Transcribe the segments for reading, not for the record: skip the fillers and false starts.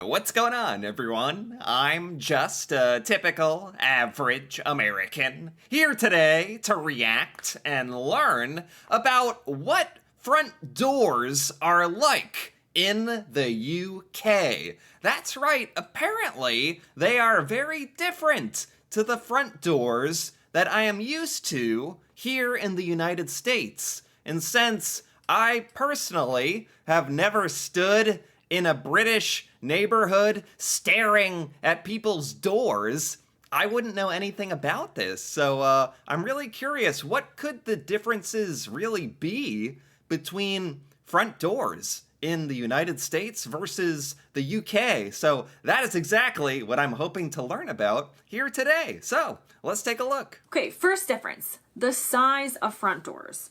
What's going on, everyone? I'm just a typical, average American here today to react and learn about what front doors are like in the UK. That's right, apparently they are very different to the front doors that I am used to here in the United States. And since I personally have never stood in a British neighborhood staring at people's doors, I wouldn't know anything about this. So I'm really curious, what could the differences really be between front doors in the United States versus the UK? So that is exactly what I'm hoping to learn about here today. So let's take a look. Okay, first difference, the size of front doors.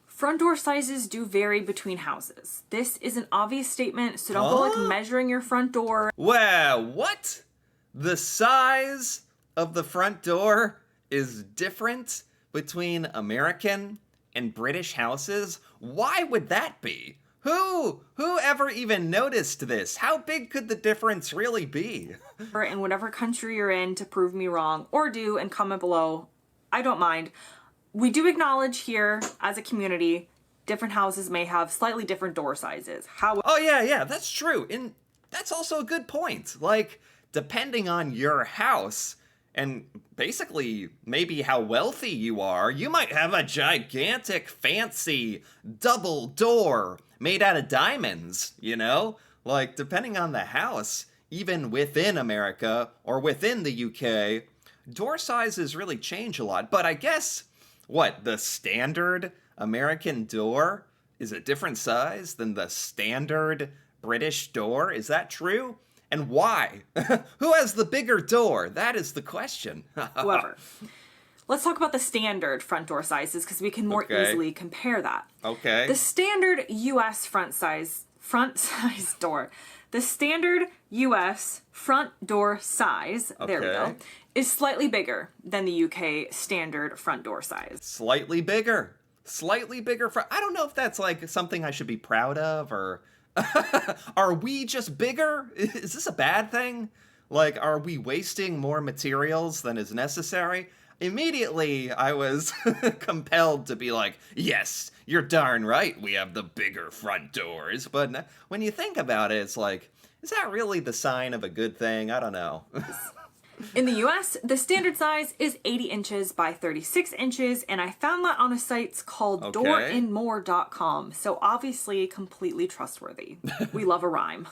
Front door sizes do vary between houses. This is an obvious statement, so don't go like measuring your front door. Well, what? The size of the front door is different between American and British houses? Why would that be? Who ever even noticed this? How big could the difference really be? In whatever country you're in to prove me wrong, or do, and comment below. I don't mind. We do acknowledge here, as a community, different houses may have slightly different door sizes. Oh yeah, that's true. And that's also a good point. Like, depending on your house, and basically maybe how wealthy you are, you might have a gigantic, fancy, double door made out of diamonds, you know? Like, depending on the house, even within America or within the UK, door sizes really change a lot. But I guess what, the standard American door is a different size than the standard British door? Is that true? And why? Who has the bigger door? That is the question. Whoever. Let's talk about the standard front door sizes because we can more easily compare that. Okay. The standard US front size door. The standard US front door size, there we go, is slightly bigger than the UK standard front door size. Slightly bigger. Slightly bigger front. I don't know if that's like something I should be proud of, or are we just bigger? Is this a bad thing? Like, are we wasting more materials than is necessary? Immediately, I was compelled to be like, yes, you're darn right, we have the bigger front doors. But when you think about it, it's like, is that really the sign of a good thing? I don't know. In the US, the standard size is 80 inches by 36 inches, and I found that on a site called doorinmore.com, so obviously completely trustworthy. We love a rhyme.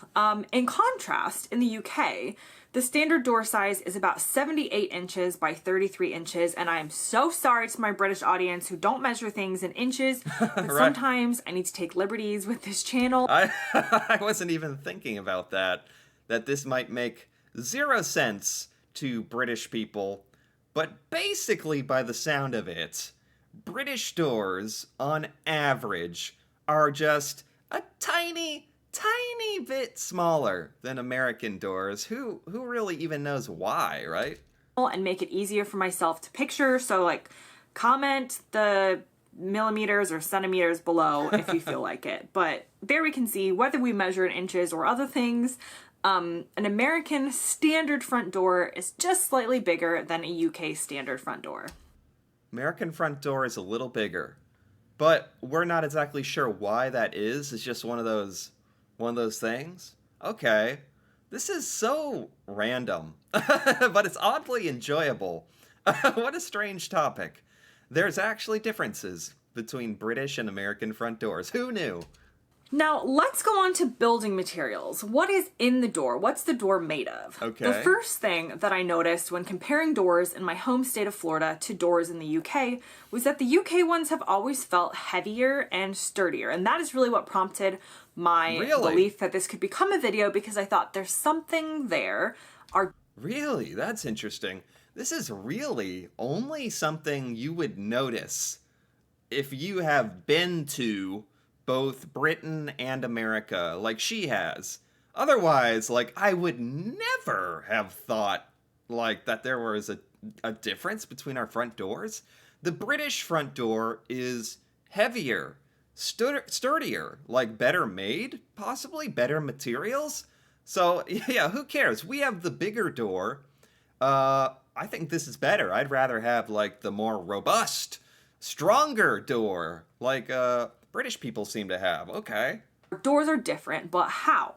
In contrast, in the UK, the standard door size is about 78 inches by 33 inches, and I am so sorry to my British audience who don't measure things in inches, but sometimes I need to take liberties with this channel. I wasn't even thinking about that this might make zero sense to British people, but basically by the sound of it, British doors on average are just a tiny bit smaller than American doors. Who really even knows why, right? And make it easier for myself to picture, so like comment the millimeters or centimeters below if you feel like it. But there we can see whether we measure in inches or other things. An American standard front door is just slightly bigger than a UK standard front door. American front door is a little bigger, but we're not exactly sure why that is. It's just one of those things. Okay, this is so random, but it's oddly enjoyable. What a strange topic. There's actually differences between British and American front doors. Who knew? Now, let's go on to building materials. What is in the door? What's the door made of? Okay. The first thing that I noticed when comparing doors in my home state of Florida to doors in the UK was that the UK ones have always felt heavier and sturdier. And that is really what prompted my belief that this could become a video, because I thought there's something there. Really? That's interesting. This is really only something you would notice if you have been to both Britain and America, like she has. Otherwise, like, I would never have thought, like, that there was a difference between our front doors. The British front door is heavier, sturdier, like better made, possibly better materials. So, yeah, who cares? We have the bigger door. I think this is better. I'd rather have, like, the more robust, stronger door, like, British people seem to have. Okay. Doors are different, but how?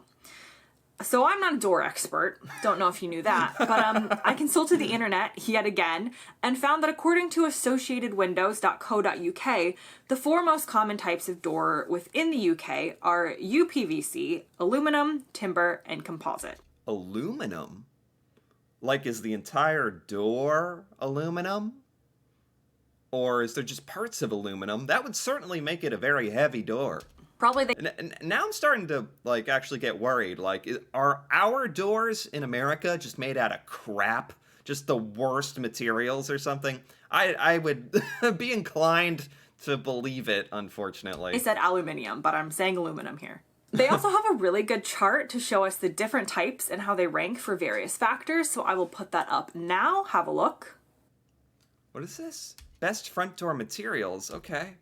So I'm not a door expert, don't know if you knew that, but I consulted the internet yet again and found that according to associatedwindows.co.uk, the four most common types of door within the UK are UPVC, aluminum, timber, and composite. Aluminum? Like, is the entire door aluminum? Or is there just parts of aluminum? That would certainly make it a very heavy door. Probably they... Now I'm starting to, like, actually get worried. Like, are our doors in America just made out of crap? Just the worst materials or something? I would be inclined to believe it, unfortunately. I said aluminium, but I'm saying aluminum here. They also have a really good chart to show us the different types and how they rank for various factors, so I will put that up now. Have a look. What is this? Best front door materials. Okay.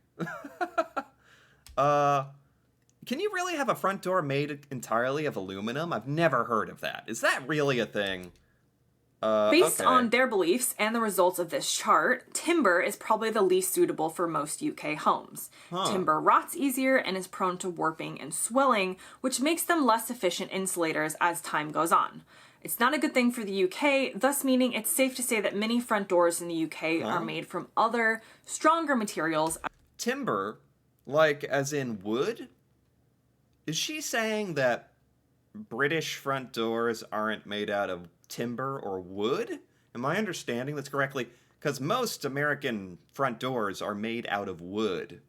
Can you really have a front door made entirely of aluminum? I've never heard of that. Is that really a thing? Based on their beliefs and the results of this chart, timber is probably the least suitable for most UK homes. Timber rots easier and is prone to warping and swelling, which makes them less efficient insulators as time goes on. It's not a good thing for the UK, thus meaning it's safe to say that many front doors in the UK are made from other, stronger materials. Timber? Like, as in wood? Is she saying that British front doors aren't made out of timber or wood? Am I understanding this correctly? Because most American front doors are made out of wood.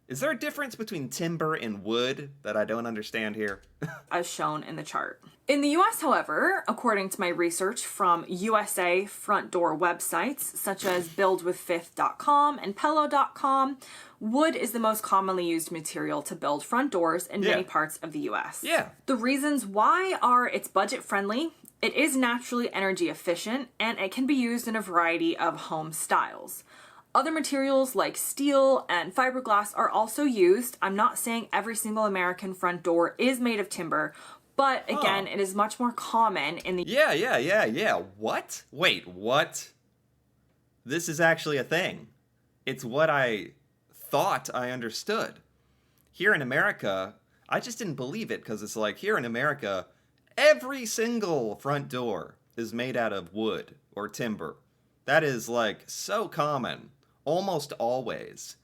Is there a difference between timber and wood that I don't understand here? As shown in the chart. In the US, however, according to my research from USA front door websites such as buildwithfifth.com and Pello.com, wood is the most commonly used material to build front doors in many parts of the US. Yeah. The reasons why are it's budget friendly, it is naturally energy efficient, and it can be used in a variety of home styles. Other materials like steel and fiberglass are also used. I'm not saying every single American front door is made of timber, but again, it is much more common in the... Yeah. What? Wait, what? This is actually a thing. It's what I thought I understood. Here in America, I just didn't believe it because it's like, here in America, every single front door is made out of wood or timber. That is, like, so common. Almost always.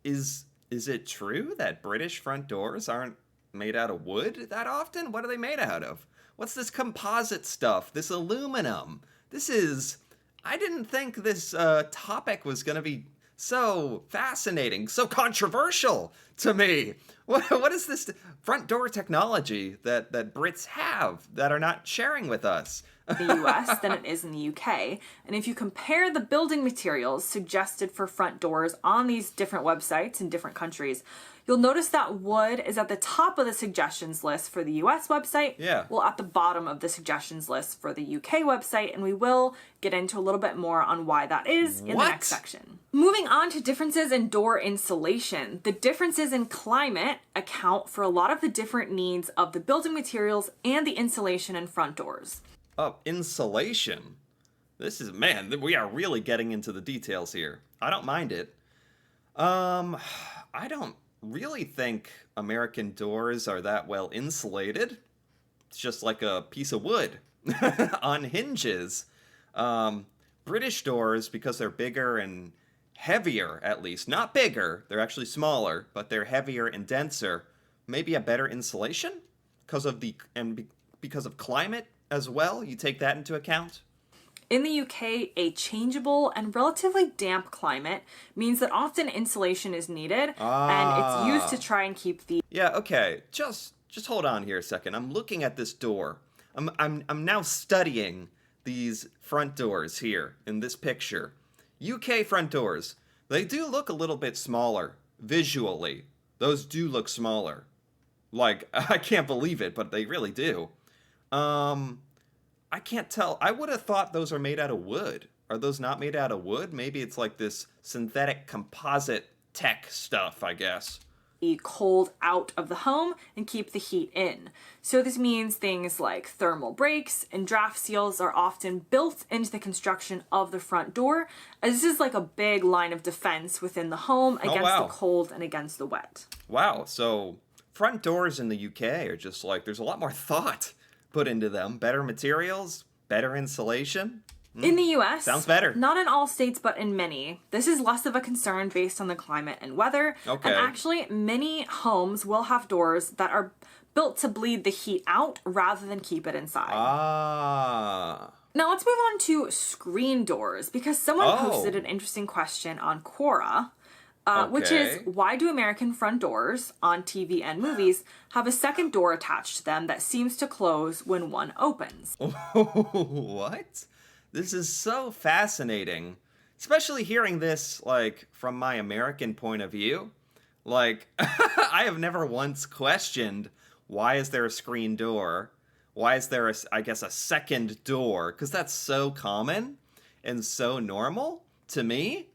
Is it true that British front doors aren't made out of wood that often? What are they made out of? What's this composite stuff? This aluminum? This is... I didn't think this topic was going to be so fascinating, so controversial to me. What is this front door technology that Brits have that are not sharing with us? The US than it is in the UK. And if you compare the building materials suggested for front doors on these different websites in different countries, you'll notice that wood is at the top of the suggestions list for the US website, well, at the bottom of the suggestions list for the UK website, and we will get into a little bit more on why that is in the next section. Moving on to differences in door insulation. The differences in climate account for a lot of the different needs of the building materials and the insulation in front doors. Insulation. This is, man, we are really getting into the details here. I don't mind it. I don't really think American doors are that well insulated. It's just like a piece of wood on hinges. British doors, because they're bigger and heavier, at least. Not bigger, they're actually smaller, but they're heavier and denser. Maybe a better insulation? Because of climate as well? You take that into account? In the UK, a changeable and relatively damp climate means that often insulation is needed, and it's used to try and keep the... Yeah, okay. Just hold on here a second. I'm looking at this door. I'm now studying these front doors here in this picture. UK front doors. They do look a little bit smaller visually. Those do look smaller. Like, I can't believe it, but they really do. I can't tell. I would have thought those are made out of wood. Are those not made out of wood? Maybe it's like this synthetic composite tech stuff, I guess. the cold out of the home and keep the heat in. So this means things like thermal breaks and draft seals are often built into the construction of the front door, as this is like a big line of defense within the home against the cold and against the wet. Wow, so front doors in the UK are just like, there's a lot more thought put into them. Better materials, better insulation. In the US, sounds better. Not in all states, but in many, this is less of a concern based on the climate and weather. Okay. And actually, many homes will have doors that are built to bleed the heat out rather than keep it inside. Ah. Now let's move on to screen doors, because someone posted an interesting question on Quora, which is, why do American front doors on TV and movies have a second door attached to them that seems to close when one opens? What? This is so fascinating, especially hearing this, like, from my American point of view. Like, I have never once questioned, why is there a screen door? Why is there, I guess, a second door? Because that's so common and so normal to me.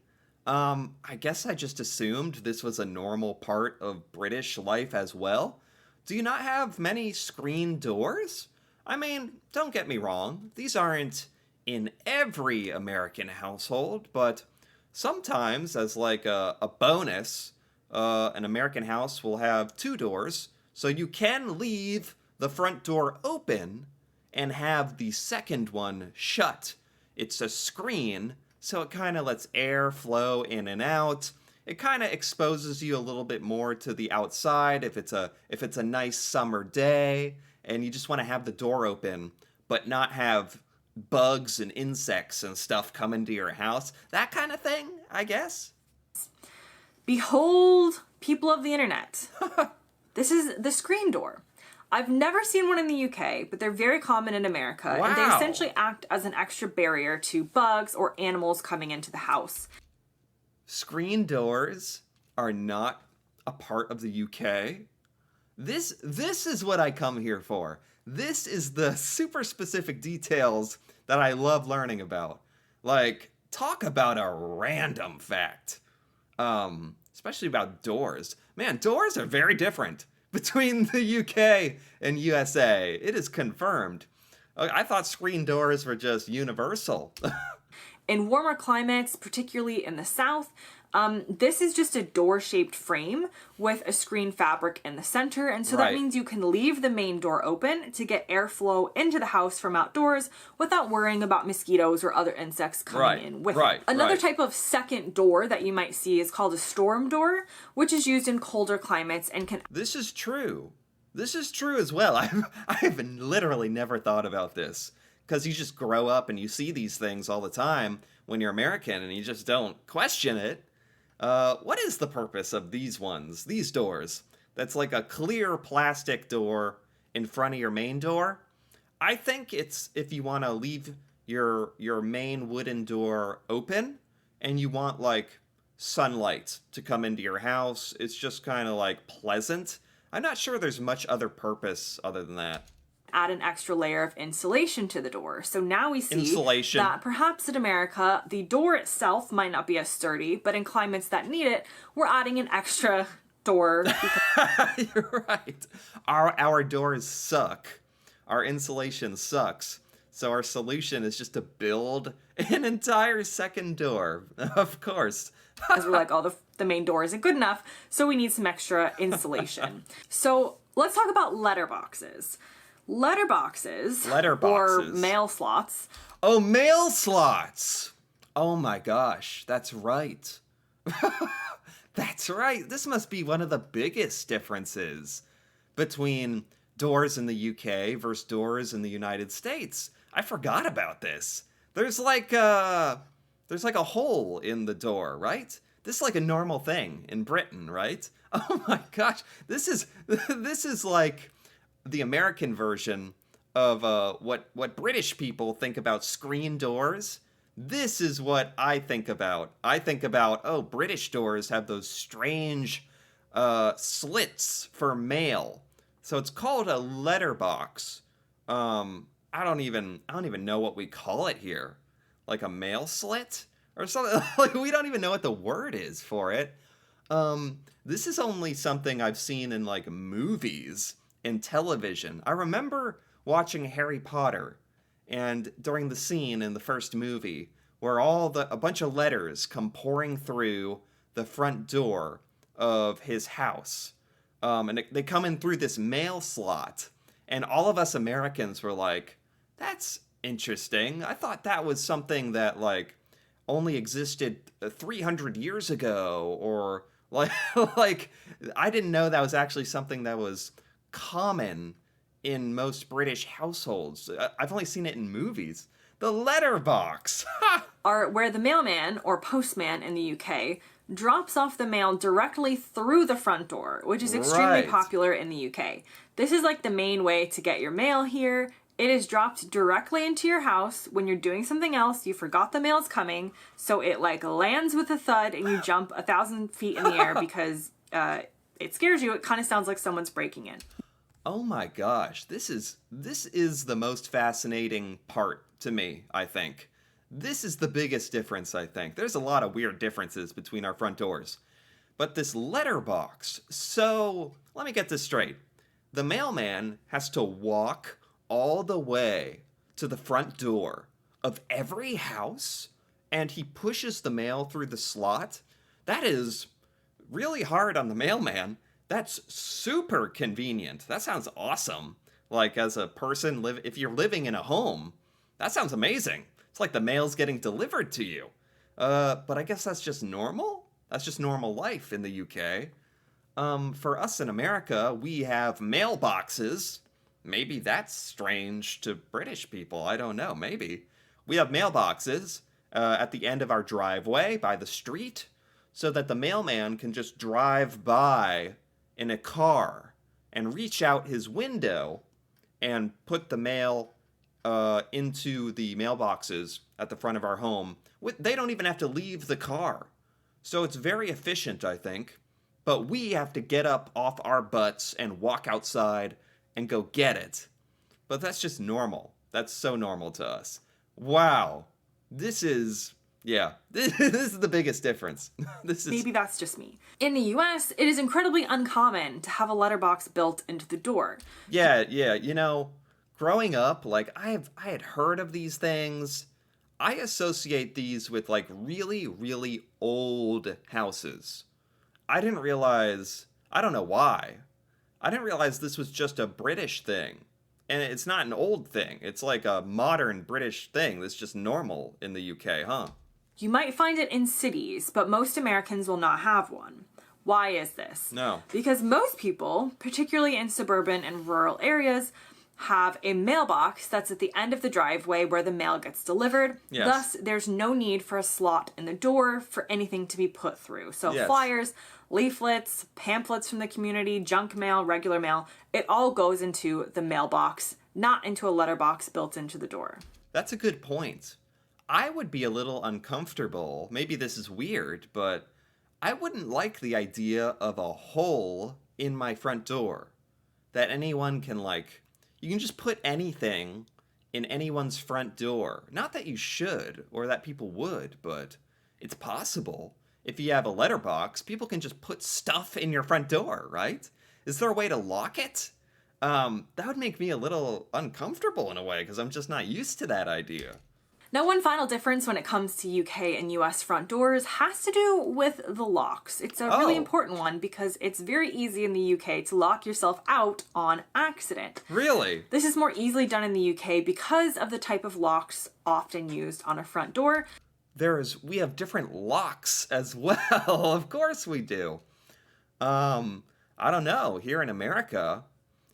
I guess I just assumed this was a normal part of British life as well. Do you not have many screen doors? I mean, don't get me wrong, these aren't in every American household, but sometimes, as like a bonus, an American house will have two doors, so you can leave the front door open and have the second one shut. It's a screen, so it kind of lets air flow in and out. It kind of exposes you a little bit more to the outside if it's a nice summer day and you just want to have the door open but not have bugs and insects and stuff come into your house. That kind of thing, I guess. Behold, people of the internet. This is the screen door. I've never seen one in the UK, but they're very common in America. Wow. And they essentially act as an extra barrier to bugs or animals coming into the house. Screen doors are not a part of the UK. This is what I come here for. This is the super specific details that I love learning about. Like, talk about a random fact. Especially about doors. Man, doors are very different between the UK and USA. It is confirmed. I thought screen doors were just universal. In warmer climates, particularly in the South, this is just a door-shaped frame with a screen fabric in the center, and so that means you can leave the main door open to get airflow into the house from outdoors without worrying about mosquitoes or other insects coming in with it. Another type of second door that you might see is called a storm door, which is used in colder climates and can... This is true. This is true as well. I've literally never thought about this. Because you just grow up and you see these things all the time when you're American and you just don't question it. What is the purpose of these ones, these doors? That's like a clear plastic door in front of your main door. I think it's if you want to leave your main wooden door open and you want like sunlight to come into your house. It's just kind of like pleasant. I'm not sure there's much other purpose other than that. Add an extra layer of insulation to the door. So now we see insulation. That perhaps in America, the door itself might not be as sturdy, but in climates that need it, we're adding an extra door. You're right. Our doors suck. Our insulation sucks. So our solution is just to build an entire second door. Of course. Because we're like, oh, the main door isn't good enough, so we need some extra insulation. So let's talk about letterboxes. Letterboxes. Or mail slots. Oh, mail slots. Oh my gosh, that's right. That's right. This must be one of the biggest differences between doors in the UK versus doors in the United States. I forgot about this. There's like a hole in the door, right? This is like a normal thing in Britain, right? Oh my gosh. This is like the American version of what British people think about screen doors. This is what I think about. I think about, oh, British doors have those strange slits for mail. So it's called a letterbox. I don't even know what we call it here. Like a mail slit or something. Like we don't even know what the word is for it. This is only something I've seen in like movies and television. I remember watching Harry Potter, and during the scene in the first movie where a bunch of letters come pouring through the front door of his house, and they come in through this mail slot, and all of us Americans were like, "That's interesting. I thought that was something that like only existed 300 years ago," or like like I didn't know that was actually something that was common in most British households. I've only seen it in movies. The letterbox. Are where the mailman or postman in the UK drops off the mail directly through the front door, which is extremely popular in the UK. This is like the main way to get your mail here. It is dropped directly into your house when you're doing something else. You forgot the mail's coming, so it like lands with a thud and you jump 1,000 feet in the air because it scares you. It kind of sounds like someone's breaking in. Oh my gosh, this is the most fascinating part to me, I think. This is the biggest difference, I think. There's a lot of weird differences between our front doors. But this letterbox, so let me get this straight. The mailman has to walk all the way to the front door of every house, and he pushes the mail through the slot. That is really hard on the mailman. That's super convenient. That sounds awesome. Like, as a person, if you're living in a home, that sounds amazing. It's like the mail's getting delivered to you. But I guess that's just normal? That's just normal life in the UK. For us in America, we have mailboxes. Maybe that's strange to British people. I don't know. Maybe. We have mailboxes at the end of our driveway by the street so that the mailman can just drive by in a car and reach out his window and put the mail into the mailboxes at the front of our home. They don't even have to leave the car. So it's very efficient, I think. But we have to get up off our butts and walk outside and go get it. But that's just normal. That's so normal to us. Wow. This is the biggest difference. Maybe that's just me. In the US, it is incredibly uncommon to have a letterbox built into the door. Yeah, you know, growing up, like I had heard of these things. I associate these with like really, really old houses. I didn't realize, I don't know why. I didn't realize this was just a British thing. And it's not an old thing. It's like a modern British thing that's just normal in the UK, huh? You might find it in cities, but most Americans will not have one. Why is this? No. Because most people, particularly in suburban and rural areas, have a mailbox that's at the end of the driveway where the mail gets delivered. Yes. Thus, there's no need for a slot in the door for anything to be put through. So Yes. flyers, leaflets, pamphlets from the community, junk mail, regular mail, it all goes into the mailbox, not into a letterbox built into the door. That's a good point. I would be a little uncomfortable. Maybe this is weird, but I wouldn't like the idea of a hole in my front door that anyone can like. You can just put anything in anyone's front door. Not that you should or that people would, but it's possible. If you have a letterbox, people can just put stuff in your front door, right? Is there a way to lock it? That would make me a little uncomfortable in a way because I'm just not used to that idea. Now, one final difference when it comes to UK and US front doors has to do with the locks. It's a really important one because it's very easy in the UK to lock yourself out on accident. Really? This is more easily done in the UK because of the type of locks often used on a front door. We have different locks as well. Of course we do. I don't know. Here in America,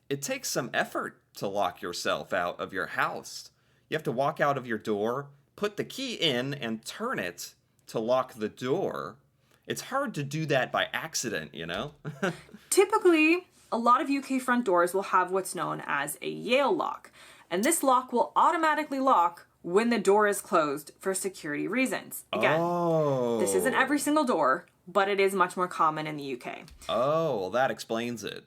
it takes some effort to lock yourself out of your house. You have to walk out of your door, put the key in, and turn it to lock the door. It's hard to do that by accident, you know? Typically, a lot of UK front doors will have what's known as a Yale lock. And this lock will automatically lock when the door is closed for security reasons. Again, This isn't every single door, but it is much more common in the UK. Oh, well, that explains it.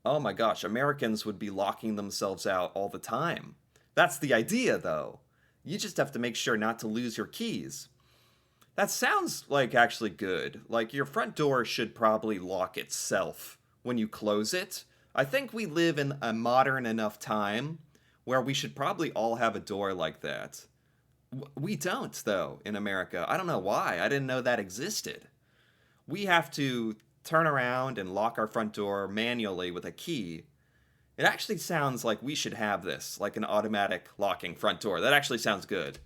Oh my gosh, Americans would be locking themselves out all the time. That's the idea, though. You just have to make sure not to lose your keys. That sounds like actually good. Like your front door should probably lock itself when you close it. I think we live in a modern enough time where we should probably all have a door like that. We don't, though, in America. I don't know why. I didn't know that existed. We have to turn around and lock our front door manually with a key. It actually sounds like we should have this, like an automatic locking front door. That actually sounds good.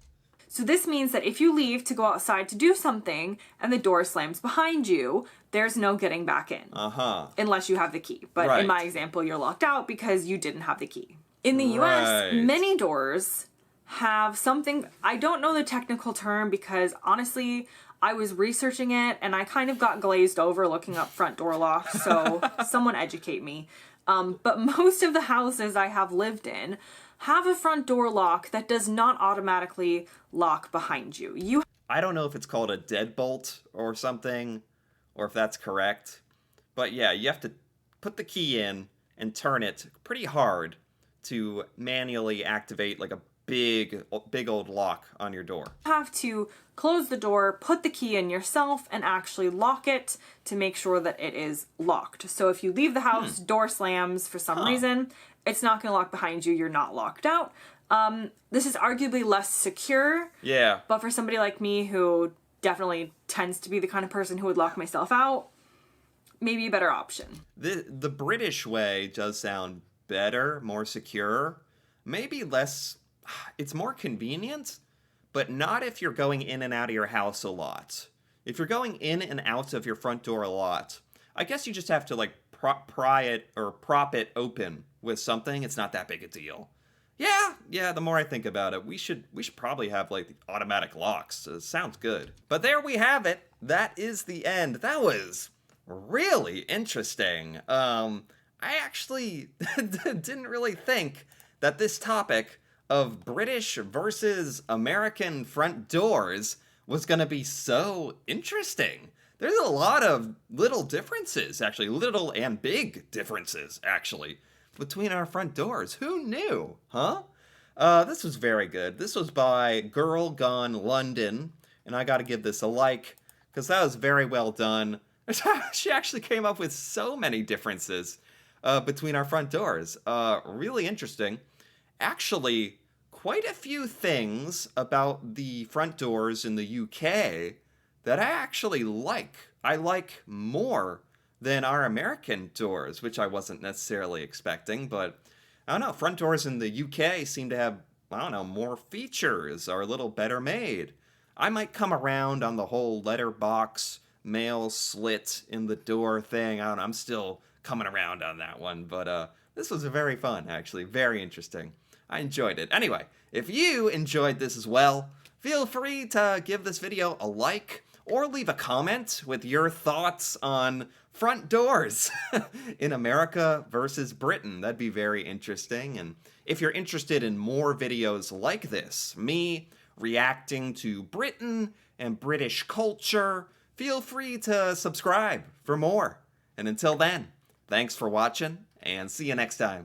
So this means that if you leave to go outside to do something and the door slams behind you, there's no getting back in. Unless you have the key. But in my example, you're locked out because you didn't have the key. In the US, many doors have something, I don't know the technical term because honestly, I was researching it and I kind of got glazed over looking up front door locks, so someone educate me. But most of the houses I have lived in have a front door lock that does not automatically lock behind you. I don't know if it's called a deadbolt or something, or if that's correct. But yeah, you have to put the key in and turn it pretty hard to manually activate like a big old lock on your door. You have to close the door, put the key in yourself, and actually lock it to make sure that it is locked. So if you leave the house, door slams for some reason, it's not going to lock behind you. You're not locked out. This is arguably less secure. Yeah. But for somebody like me who definitely tends to be the kind of person who would lock myself out, maybe a better option. The British way does sound better, more secure, maybe less. It's more convenient, but not if you're going in and out of your house a lot. If you're going in and out of your front door a lot, I guess you just have to like pry it or prop it open with something. It's not that big a deal. Yeah, the more I think about it, we should probably have like automatic locks. Sounds good. But there we have it. That is the end. That was really interesting. I actually didn't really think that this topic of British versus American front doors was going to be so interesting. There's a lot of little differences, actually, little and big differences, actually, between our front doors. Who knew, huh? This was very good. This was by Girl Gone London, and I got to give this a like, because that was very well done. She actually came up with so many differences between our front doors. Really interesting. Actually, quite a few things about the front doors in the UK that I actually like. I like more than our American doors, which I wasn't necessarily expecting, but I don't know, front doors in the UK seem to have, I don't know, more features, are a little better made. I might come around on the whole letterbox mail slit in the door thing. I don't know, I'm still coming around on that one, but this was very fun, actually, very interesting. I enjoyed it. Anyway, if you enjoyed this as well, feel free to give this video a like or leave a comment with your thoughts on front doors in America versus Britain. That'd be very interesting. And if you're interested in more videos like this, me reacting to Britain and British culture, feel free to subscribe for more. And until then, thanks for watching and see you next time.